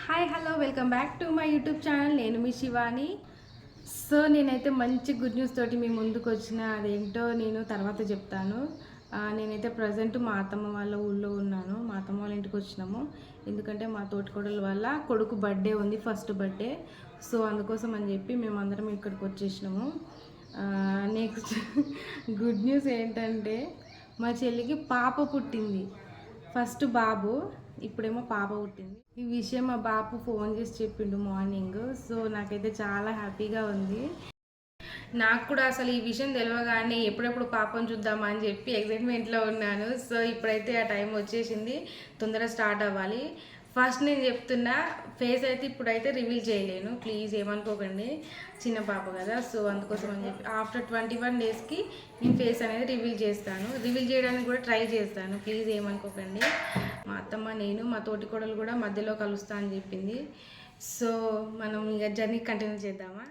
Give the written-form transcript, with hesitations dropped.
Hi hello welcome back to my YouTube channel. నేను మీ Shivani. So నేనైతే మంచి గుడ్ న్యూస్ తోటి మీ ముందుకు వచ్చిన. అదేంటో నేను తర్వాత చెప్తాను. నేనైతే ప్రజెంట్ మా అత్తమ్మ వాళ్ళ ఊళ్ళో ఉన్నాను. మా అత్తమ్మ వాళ్ళ ఇంటికి వచ్చినాము. ఎందుకంటే మా తోటికోడల వల్ల కొడుకు బర్త్డే ఉంది, ఫస్ట్ బర్త్డే. సో అందుకోసం అని చెప్పి మేమందరం ఇక్కడికి వచ్చేసినాము. నెక్స్ట్ గుడ్ న్యూస్ ఏంటంటే మా చెల్లికి పాప పుట్టింది. ఫస్ట్ బాబు, ఇప్పుడేమో పాప పుట్టింది. ఈ విషయం మా బాపు ఫోన్ చేసి చెప్పిండు మార్నింగ్. సో నాకైతే చాలా హ్యాపీగా ఉంది. నాకు కూడా అసలు ఈ విషయం తెలియగానే ఎప్పుడెప్పుడు పాపను చూద్దామా అని చెప్పి ఎగ్జైట్మెంట్లో ఉన్నాను. సో ఇప్పుడైతే ఆ టైం వచ్చేసింది, తొందరగా స్టార్ట్ అవ్వాలి. ఫస్ట్ నేను చెప్తున్నా, ఫేస్ అయితే ఇప్పుడైతే రివీల్ చేయలేను, ప్లీజ్ ఏమనుకోకండి, చిన్న పాప కదా. సో అందుకోసం అని చెప్పి ఆఫ్టర్ 21 డేస్కి నేను ఫేస్ అనేది రివీల్ చేస్తాను. రివీల్ చేయడానికి కూడా ట్రై చేస్తాను, ప్లీజ్ ఏమనుకోకండి. మా అత్తమ్మ, నేను, మా తోటి కోడలు కూడా మధ్యలో కలుస్తా అని చెప్పింది. సో మనం ఇక జర్నీ కంటిన్యూ చేద్దామా.